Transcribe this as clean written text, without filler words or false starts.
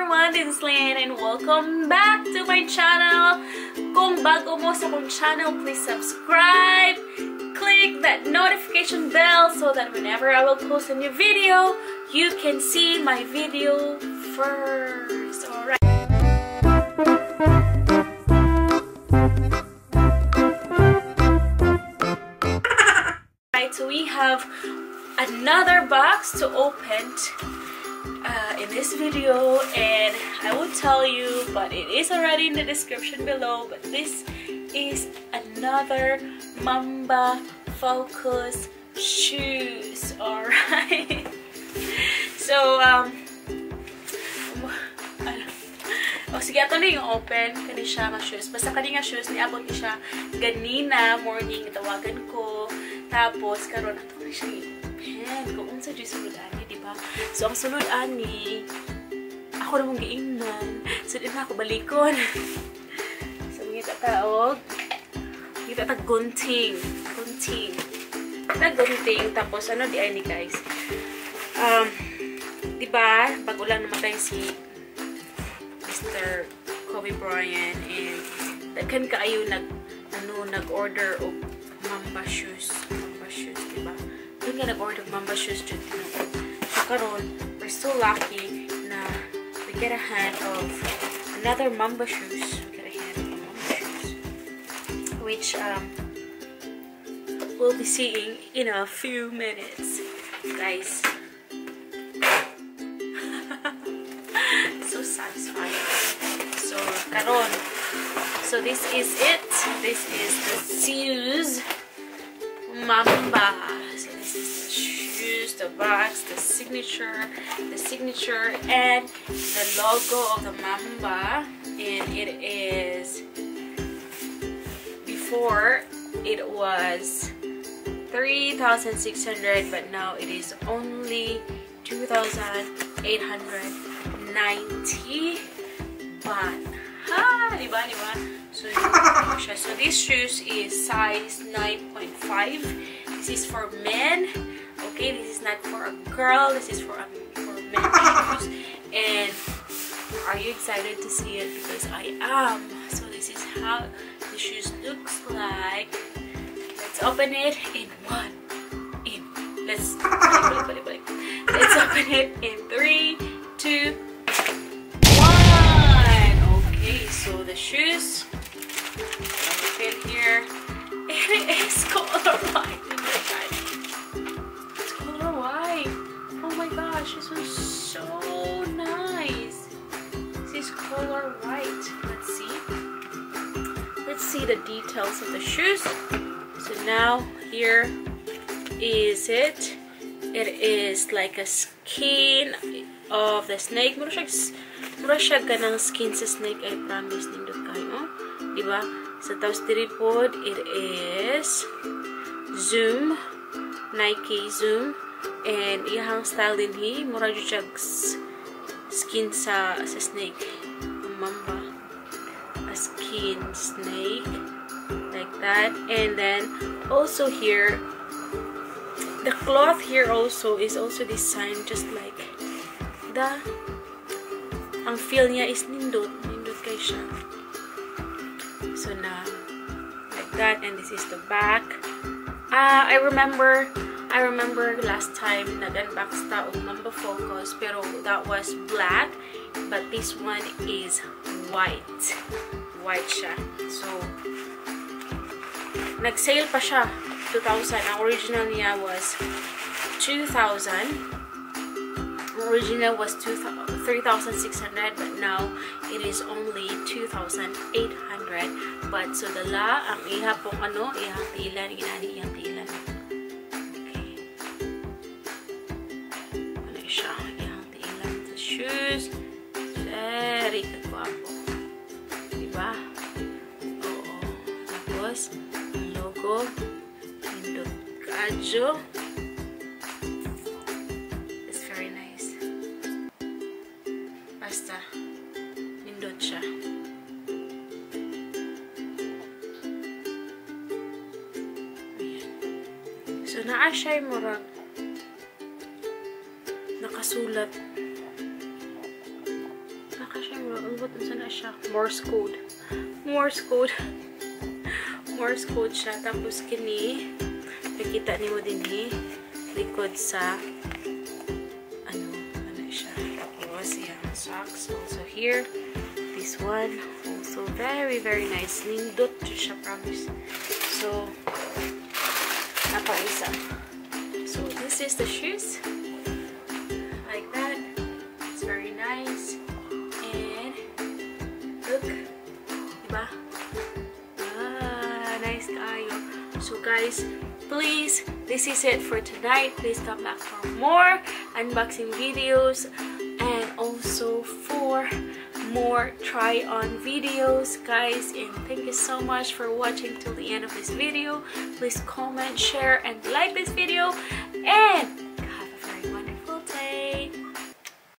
everyone, this is Lynn and welcome back to my channel. Kung bago mo sa akong channel, please subscribe. Click that notification bell so that whenever I will post a new video, you can see my video first. Alright. Right, so we have another box to open in this video, and I will tell you, but it is already in the description below, but this is another Mamba focus shoes. Alright. So sige, ito na yung open kani siya nga shoes. Basta kani nga shoes, niabot ni siya ganina morning, tawagan ko. Tapos karon ato na siya i-open kung unsa jud sulod ani, di ba? So ang sulod ani, ako namang giingnan. So di na ako balikon. So ngita taog, ngita ta gunting. Tapos ano di ay ni guys. Di ba bago lang namatay si Mr. Kobe Bryant, and daghan kaayo nag-order og Mamba shoes, diba? Doon nga nag-order of Mamba shoes dyan. So karon, we're so lucky na we get a hand of another Mamba shoes. Which we'll be seeing in a few minutes, guys. So satisfying. So karon, so this is it. This is the shoes Mamba. So this is the shoes, the box, the signature, and the logo of the Mamba. And it is, before it was 3,600, but now it is only 2,890 baht. Ha! Diba? So this shoes is size 9.5. This is for men. Okay, this is not for a girl. This is for men shoes. And are you excited to see it? Because I am. So this is how the shoes looks like. Let's open it in one. Let's open it in 3, 2, 1. Okay, so the shoes fit here. It is color white. It's color white. Oh my gosh, this was so nice. This is color white. Let's see the details of the shoes. So now here is it. It is like a skin of the snake. Mura siya ganang skin sa snake, I promise nindot kayo. Diba? Sa taos diripod, it is Zoom, Nike Zoom, and ihang style din hi, mura siya skin sa snake. Mamba. A skin snake. Like that. And then also here, the cloth here also is also designed just like ang feel niya is nindot kay siya. So now like that, and this is the back. I remember last time nag-unbox ta og Mamba Focus, pero that was black, but this one is white siya. So nag-sale pa siya 2,000. Ang original niya was 2,000. Original was 3,600, but now it is only 2,800. But so dala ang iha pong ihang tiilan, ihang tiilan. Okay. Ano siya? Ihang tiilan sa shoes. Very kagwapo. Diba? Oo. Tapos ang logo, Indot Kadjo. Basta, nindot siya. Ayan. So, naa siya yung murag nakasulat. Ambot na siya. Morse code. Morse code. Morse code siya. Tapos kini, nakita niyo din likod sa ano siya. Tapos yung socks also here. This one also very nice. Nindot siya, promise. So, isa. So this is the shoes. Like that. It's very nice. And look. Diba? Nice kayo. So guys, please, this is it for tonight. Please come back for more unboxing videos and also for more try on videos, guys. And thank you so much for watching till the end of this video. Please comment, share, and like this video. And